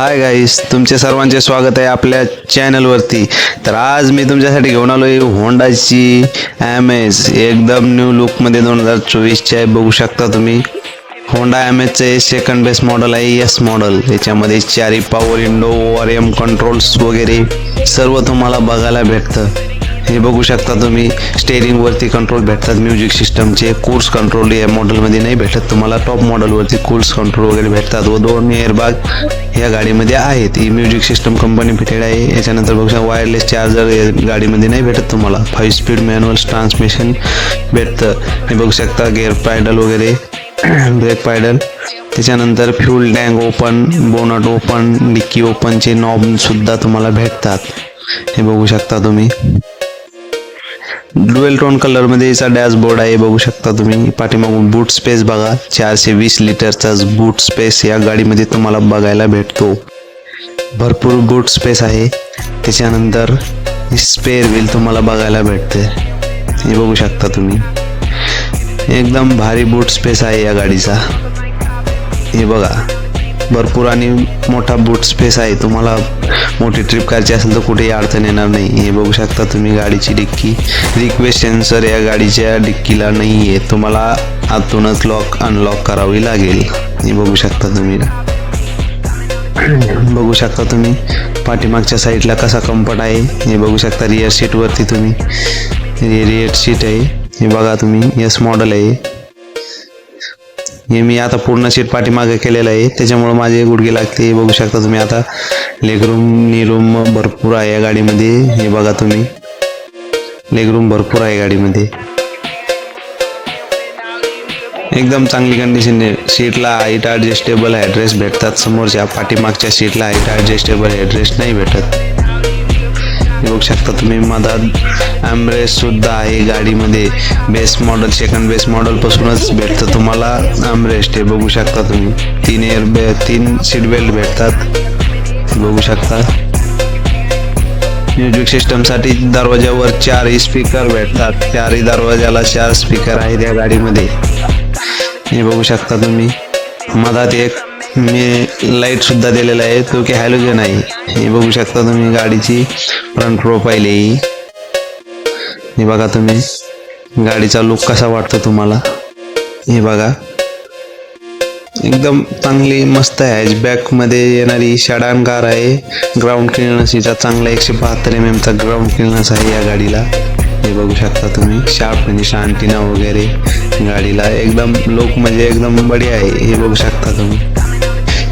Hi guys, तुमचे सर्वांचे स्वागत आहे आपल्या चॅनलवरती। तर आज मी तुमच्यासाठी घेऊन आलो आहे होंडाची एमएस एकदम न्यू लुकमध्ये 2024ची आहे। बघू शकता तुम्ही होंडा एमएसचे सेकंड बेस्ट मॉडेल आहे, एस मॉडेल। याच्यामध्ये चारी पॉवर विंडो, ओआरएम कंट्रोल्स वगैरे सर्व तुम्हाला बघायला भेटतं। हे बघू शकता तुम्ही स्टेअरिंग वरती कंट्रोल भेटतात, म्युझिक सिस्टमचे क्रूज कंट्रोल या मॉडेलमध्ये नाही भेटत तुम्हाला। टॉप मॉडेलवरती क्रूज कंट्रोल वगैरे भेटतात व 2 एअरबॅग या गाडीमध्ये आहेत। ही म्युझिक सिस्टम कंपनी फिटेड आहे। याच्यानंतर बघू शकता वायरलेस चार्जर या गाडीमध्ये नाही भेटत तुम्हाला। 5 स्पीड मॅन्युअल ट्रान्समिशन भेटतं। हे बघू शकता गिअर पॅडल वगैरे, ब्रेक पॅडल। त्याच्यानंतर fuel tank open, bonnet open, dicky ओपनचे नॉब सुद्धा तुम्हाला भेटतात। हे बघू शकता तुम्ही ड्युअल टोन कलर मध्ये याचा डॅशबोर्ड आहे। बघू शकता तुम्ही पाठीमागून बूट स्पेस बघा, 420 लिटरचा बूट स्पेस या गाडीमध्ये तुम्हाला बघायला भेटतो। भरपूर बूट स्पेस आहे। त्याच्यानंतर स्पेअर व्हील तुम्हाला बघायला भेटते। हे बघू शकता तुम्ही एकदम भारी बूट स्पेस आहे या गाडीचा। हे बघा भरपूर आणि मोठा बूट स्पेस आहे। तुम्हाला मोठी ट्रिप करायची असेल तर कुठेही अडचण येणार नाही। हे बघू शकता तुम्ही गाडीची डिक्की, रिक्वेस्ट सेन्सर या गाडीच्या डिक्कीला नाही आहे, तुम्हाला आतूनच लॉक अनलॉक करावी लागेल। हे बघू शकता तुम्ही पाठीमागच्या साईडला कसा कम्फर्ट आहे। हे बघू शकता रिअर सीट वरती तुम्ही रिअर सीट आहे। हे बघा तुम्ही एस मॉडेल आहे। हे मी आता पूर्ण सीट पाठीमागे केलेलं आहे, त्याच्यामुळे माझे गुडघे लागते। हे बघू शकता तुम्ही आता लेगरूम नीरूम भरपूर आहे या गाडीमध्ये। हे बघा तुम्ही लेगरूम भरपूर आहे गाडीमध्ये, एकदम चांगली कंडिशन आहे। सीटला हाईट ॲडजस्टेबल हेडरेस्ट भेटतात समोरच्या, पाठीमागच्या सीटला हाईट ॲडजस्टेबल हेडरेस्ट नाही भेटत। हे बघू शकता तुम्ही मधात आर्मरेस्ट सुद्धा आहे गाडीमध्ये। Base model second base model पासूनच भेटतं तुम्हाला आर्मरेस्ट। हे बघू शकता तुम्ही 3 सीट बेल्ट भेटतात। बघू शकता म्युझिक सिस्टम साठी दरवाजावर 4 स्पीकर भेटतात। 4 दरवाजाला 4 स्पीकर आहेत या गाडीमध्ये। हे बघू शकता तुम्ही मधात एक लाईट सुद्धा दिलेला आहे, तो की हॅलोजन आहे। हे बघू शकता तुम्ही गाडीची फ्रंट प्रोफाईल आहे। हे बघा तुम्ही गाडीचा लुक कसा वाटतो तुम्हाला। हे बघा एकदम चांगली मस्त आहे। हॅचबॅक मध्ये येणारी सेडान कार आहे। ग्राउंड क्लिअरन्स हिचा चांगला 172 mm चा ग्राउंड क्लिअरन्स आहे या गाडीला। हे बघू शकता तुम्ही शार्प फिनिश अँटिना वगैरे गाडीला एकदम लुक म्हणजे एकदम बढिया आहे। हे बघू शकता तुम्ही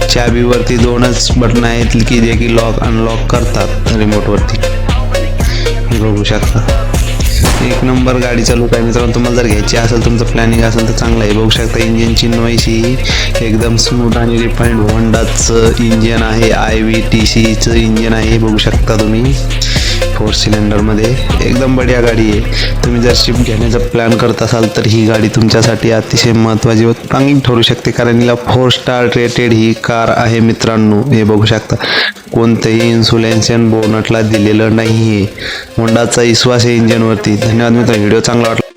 चाबीवरती 2च बटन आहेत की जे की लॉक अनलॉक करतात रिमोट वरती। हे बघू शकता एक नंबर गाडीचा लुक आहे मित्रांनो। तुम्हाला जर घ्यायची असेल, तुमचं प्लॅनिंग असेल तर चांगलं आहे। बघू शकता इंजिनची नॉईस ही एकदम स्मूथ आणि रिफाइंड होंडाचं इंजिन आहे। IVTCचं इंजिन आहे। बघू शकता तुम्ही 4 सिलेंडरमध्ये एकदम बढिया गाडी आहे। तुम्ही जर शिफ्ट घेण्याचा प्लॅन करत असाल तर ही गाडी तुमच्यासाठी अतिशय महत्त्वाची व चांगली ठरू शकते, कारण हिला 4 स्टार रेटेड ही कार आहे मित्रांनो। हे बघू शकता कोणतंही इन्शुरन्स बोनटला दिलेलं नाही आहे। होंडाचा विश्वास आहे इंजिनवरती। धन्यवाद मित्रांनो, व्हिडिओ चांगला वाटला